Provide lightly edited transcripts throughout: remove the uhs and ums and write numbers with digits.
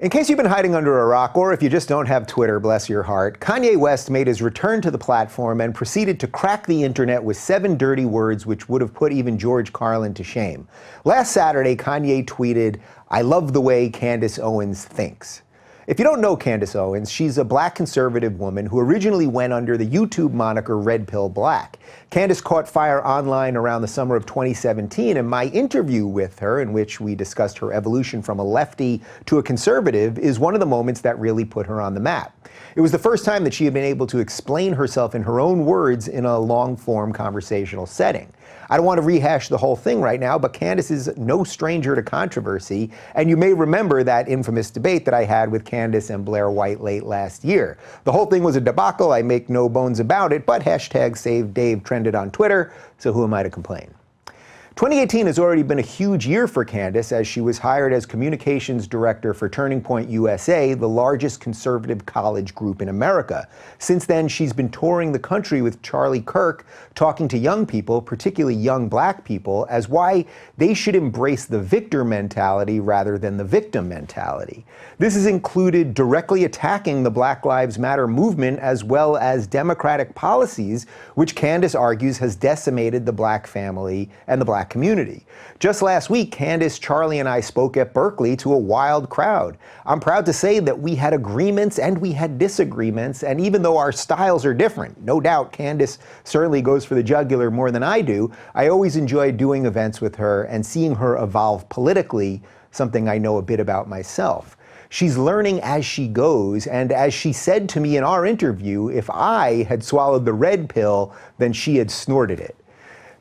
In case you've been hiding under a rock, or if you just don't have Twitter, bless your heart, Kanye West made his return to the platform and proceeded to crack the internet with 7 dirty words which would have put even George Carlin to shame. Last Saturday, Kanye tweeted, "I love the way Candace Owens thinks." If you don't know Candace Owens, she's a black conservative woman who originally went under the YouTube moniker Red Pill Black. Candace caught fire online around the summer of 2017, and my interview with her, in which we discussed her evolution from a lefty to a conservative, is one of the moments that really put her on the map. It was the first time that she had been able to explain herself in her own words in a long-form conversational setting. I don't want to rehash the whole thing right now, but Candace is no stranger to controversy, and you may remember that infamous debate that I had with Candace and Blair White late last year. The whole thing was a debacle, I make no bones about it, but hashtag Save Dave trended on Twitter, so who am I to complain? 2018 has already been a huge year for Candace, as she was hired as communications director for Turning Point USA, the largest conservative college group in America. Since then, she's been touring the country with Charlie Kirk, talking to young people, particularly young black people, as why they should embrace the victor mentality rather than the victim mentality. This has included directly attacking the Black Lives Matter movement as well as Democratic policies, which Candace argues has decimated the black family and the black community. Just last week, Candace, Charlie, and I spoke at Berkeley to a wild crowd. I'm proud to say that we had agreements and we had disagreements, and even though our styles are different, no doubt Candace certainly goes for the jugular more than I do, I always enjoy doing events with her and seeing her evolve politically, something I know a bit about myself. She's learning as she goes, and as she said to me in our interview, if I had swallowed the red pill, then she had snorted it.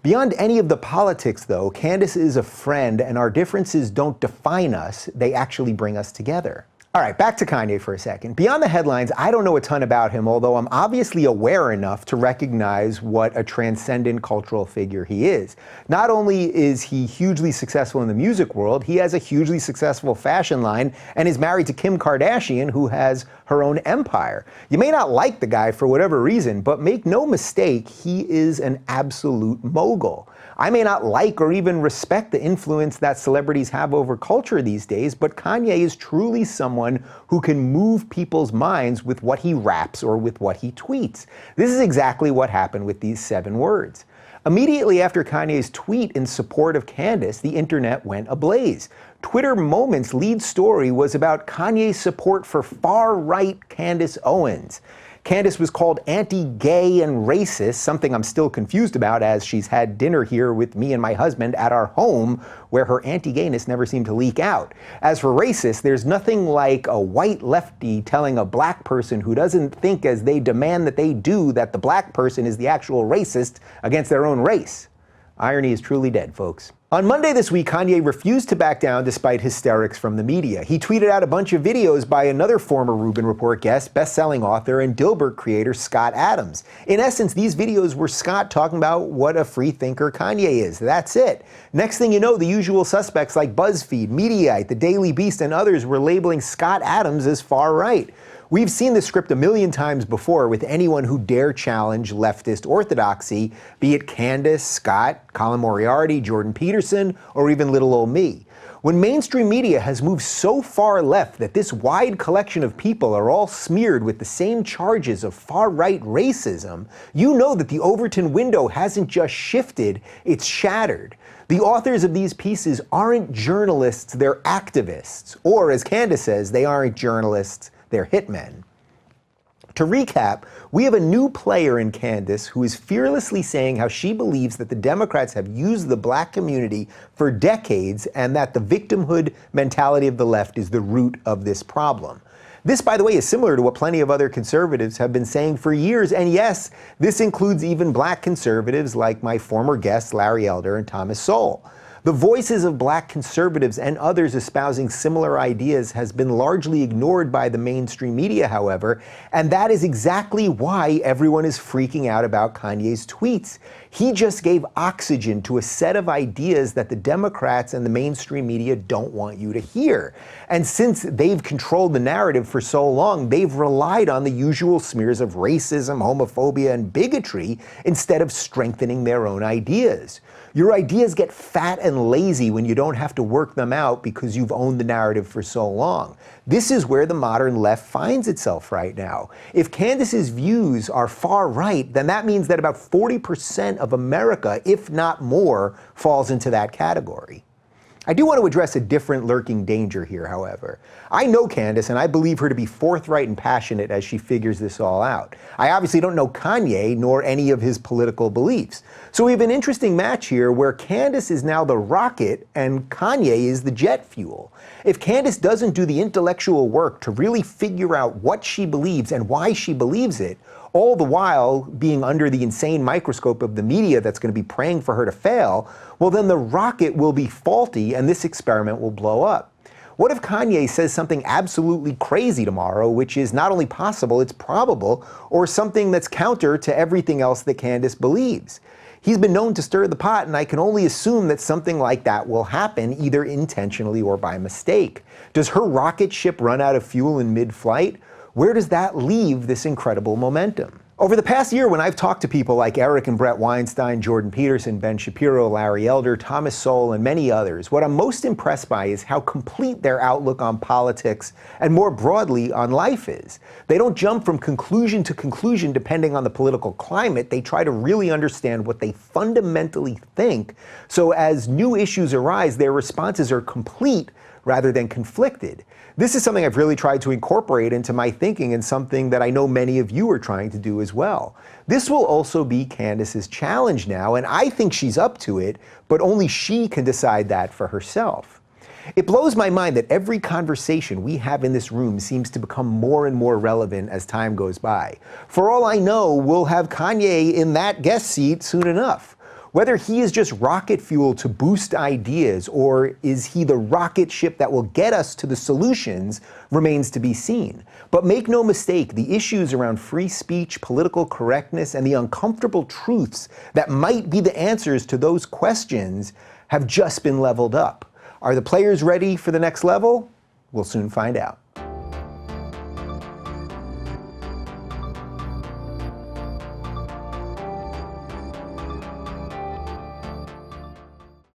Beyond any of the politics, though, Candace is a friend, and our differences don't define us, they actually bring us together. All right, back to Kanye for a second. Beyond the headlines, I don't know a ton about him, although I'm obviously aware enough to recognize what a transcendent cultural figure he is. Not only is he hugely successful in the music world, he has a hugely successful fashion line and is married to Kim Kardashian, who has her own empire. You may not like the guy for whatever reason, but make no mistake, he is an absolute mogul. I may not like or even respect the influence that celebrities have over culture these days, but Kanye is truly someone who can move people's minds with what he raps or with what he tweets. This is exactly what happened with these 7 words. Immediately after Kanye's tweet in support of Candace, the internet went ablaze. Twitter Moments' lead story was about Kanye's support for far-right Candace Owens. Candace was called anti-gay and racist, something I'm still confused about as she's had dinner here with me and my husband at our home, where her anti-gayness never seemed to leak out. As for racist, there's nothing like a white lefty telling a black person who doesn't think as they demand that they do that the black person is the actual racist against their own race. Irony is truly dead, folks. On Monday this week, Kanye refused to back down despite hysterics from the media. He tweeted out a bunch of videos by another former Rubin Report guest, best-selling author and Dilbert creator Scott Adams. In essence, these videos were Scott talking about what a free thinker Kanye is. That's it. Next thing you know, the usual suspects like BuzzFeed, Mediaite, The Daily Beast, and others were labeling Scott Adams as far-right. We've seen this script a million times before with anyone who dare challenge leftist orthodoxy, be it Candace, Scott, Colin Moriarty, Jordan Peterson, or even little old me. When mainstream media has moved so far left that this wide collection of people are all smeared with the same charges of far-right racism, you know that the Overton window hasn't just shifted, it's shattered. The authors of these pieces aren't journalists, they're activists. Or, as Candace says, they aren't journalists, they're hitmen. To recap, we have a new player in Candace who is fearlessly saying how she believes that the Democrats have used the black community for decades and that the victimhood mentality of the left is the root of this problem. This, by the way, is similar to what plenty of other conservatives have been saying for years, and yes, this includes even black conservatives like my former guests Larry Elder and Thomas Sowell. The voices of black conservatives and others espousing similar ideas has been largely ignored by the mainstream media, however, and that is exactly why everyone is freaking out about Kanye's tweets. He just gave oxygen to a set of ideas that the Democrats and the mainstream media don't want you to hear. And since they've controlled the narrative for so long, they've relied on the usual smears of racism, homophobia, and bigotry instead of strengthening their own ideas. Your ideas get fat and lazy when you don't have to work them out because you've owned the narrative for so long. This is where the modern left finds itself right now. If Candace's views are far right, then that means that about 40% of America, if not more, falls into that category. I do want to address a different lurking danger here, however. I know Candace, and I believe her to be forthright and passionate as she figures this all out. I obviously don't know Kanye, nor any of his political beliefs. So we have an interesting match here where Candace is now the rocket and Kanye is the jet fuel. If Candace doesn't do the intellectual work to really figure out what she believes and why she believes it, all the while being under the insane microscope of the media that's going to be praying for her to fail, well then the rocket will be faulty and this experiment will blow up. What if Kanye says something absolutely crazy tomorrow, which is not only possible, it's probable, or something that's counter to everything else that Candace believes? He's been known to stir the pot, and I can only assume that something like that will happen, either intentionally or by mistake. Does her rocket ship run out of fuel in mid-flight? Where does that leave this incredible momentum? Over the past year, when I've talked to people like Eric and Brett Weinstein, Jordan Peterson, Ben Shapiro, Larry Elder, Thomas Sowell, and many others, what I'm most impressed by is how complete their outlook on politics and more broadly on life is. They don't jump from conclusion to conclusion depending on the political climate. They try to really understand what they fundamentally think, so as new issues arise, their responses are complete rather than conflicted. This is something I've really tried to incorporate into my thinking and something that I know many of you are trying to do as well. This will also be Candace's challenge now, and I think she's up to it, but only she can decide that for herself. It blows my mind that every conversation we have in this room seems to become more and more relevant as time goes by. For all I know, we'll have Kanye in that guest seat soon enough. Whether he is just rocket fuel to boost ideas, or is he the rocket ship that will get us to the solutions, remains to be seen. But make no mistake, the issues around free speech, political correctness, and the uncomfortable truths that might be the answers to those questions have just been leveled up. Are the players ready for the next level? We'll soon find out.